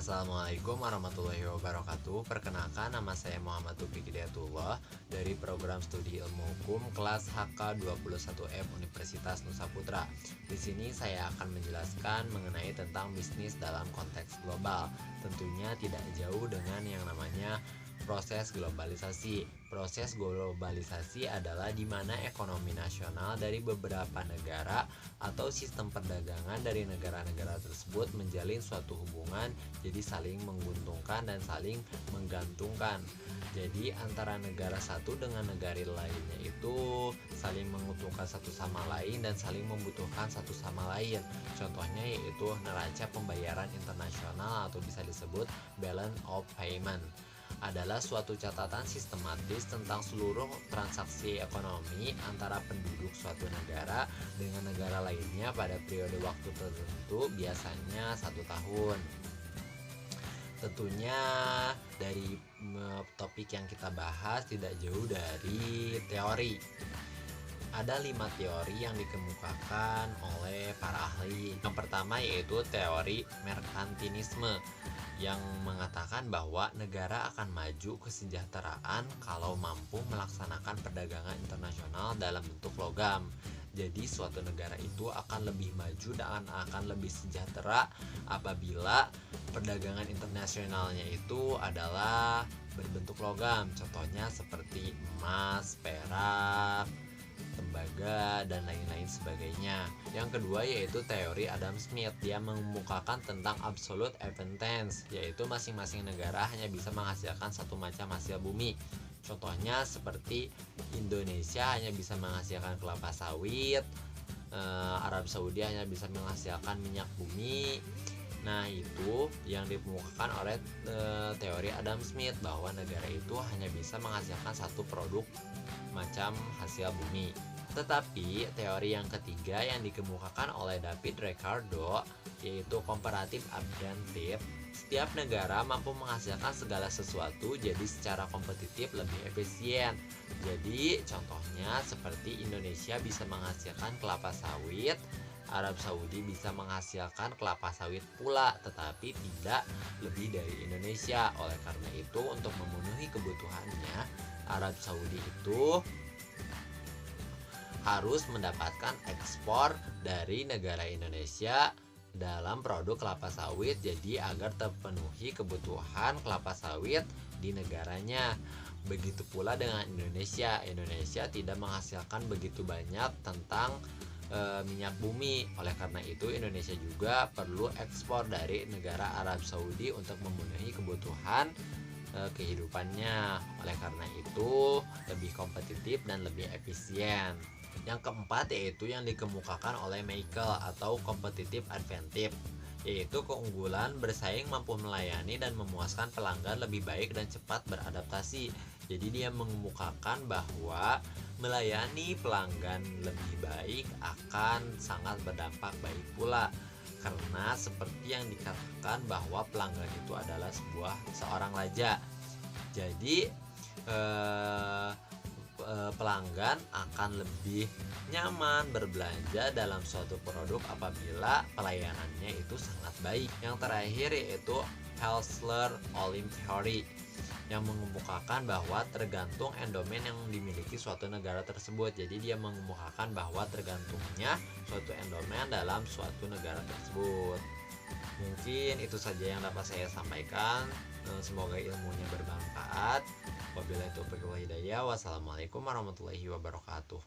Assalamualaikum warahmatullahi wabarakatuh. Perkenalkan, nama saya Muhammad Taufiq Hidayatullah dari program studi ilmu hukum kelas HK21F Universitas Nusa Putra. Di sini saya akan menjelaskan mengenai tentang bisnis dalam konteks global. Tentunya tidak jauh dengan yang namanya proses globalisasi. Proses globalisasi adalah di mana ekonomi nasional dari beberapa negara atau sistem perdagangan dari negara-negara tersebut menjalin suatu hubungan, jadi saling menguntungkan dan saling menggantungkan. Jadi antara negara satu dengan negara lainnya itu saling menguntungkan satu sama lain dan saling membutuhkan satu sama lain. Contohnya yaitu neraca pembayaran internasional atau bisa disebut balance of payment adalah suatu catatan sistematis tentang seluruh transaksi ekonomi antara penduduk suatu negara dengan negara lainnya pada periode waktu tertentu, biasanya 1 tahun. Tentunya dari topik yang kita bahas tidak jauh dari teori. Ada 5 teori yang dikemukakan oleh para ahli. Yang pertama yaitu teori merkantilisme yang mengatakan bahwa negara akan maju kesejahteraan kalau mampu melaksanakan perdagangan internasional dalam bentuk logam. Jadi suatu negara itu akan lebih maju dan akan lebih sejahtera apabila perdagangan internasionalnya itu adalah berbentuk logam. Contohnya seperti emas, perak, tembaga, dan lain-lain sebagainya. Yang kedua yaitu teori Adam Smith. Dia mengemukakan tentang absolute abundance, yaitu masing-masing negara hanya bisa menghasilkan satu macam hasil bumi. Contohnya seperti Indonesia hanya bisa menghasilkan kelapa sawit, Arab Saudi hanya bisa menghasilkan minyak bumi. Nah, itu yang dikemukakan oleh teori Adam Smith, bahwa negara itu hanya bisa menghasilkan satu produk macam hasil bumi. Tetapi teori yang ketiga yang dikemukakan oleh David Ricardo yaitu comparative advantage. Setiap negara mampu menghasilkan segala sesuatu, jadi secara kompetitif lebih efisien. Jadi contohnya seperti Indonesia bisa menghasilkan kelapa sawit, Arab Saudi bisa menghasilkan kelapa sawit pula, tetapi tidak lebih dari Indonesia. Oleh karena itu, untuk memenuhi kebutuhannya, Arab Saudi itu harus mendapatkan ekspor dari negara Indonesia dalam produk kelapa sawit, jadi agar terpenuhi kebutuhan kelapa sawit di negaranya. Begitu pula dengan Indonesia. Indonesia tidak menghasilkan begitu banyak tentang minyak bumi. Oleh karena itu Indonesia juga perlu ekspor dari negara Arab Saudi untuk memenuhi kebutuhan kehidupannya. Oleh karena itu lebih kompetitif dan lebih efisien. Yang keempat yaitu yang dikemukakan oleh Michael atau competitive advantage, yaitu keunggulan bersaing mampu melayani dan memuaskan pelanggan lebih baik dan cepat beradaptasi. Jadi dia mengemukakan bahwa melayani pelanggan lebih baik akan sangat berdampak baik pula, karena seperti yang dikatakan bahwa pelanggan itu adalah seorang raja. Jadi pelanggan akan lebih nyaman berbelanja dalam suatu produk apabila pelayanannya itu sangat baik. Yang terakhir yaitu Hausler-Olin Theory yang mengemukakan bahwa tergantung endomen yang dimiliki suatu negara tersebut. Jadi dia mengemukakan bahwa tergantungnya suatu endomen dalam suatu negara tersebut. Mungkin itu saja yang dapat saya sampaikan. Semoga ilmunya bermanfaat. Wabillahi taufiq wal hidayah. Wassalamualaikum warahmatullahi wabarakatuh.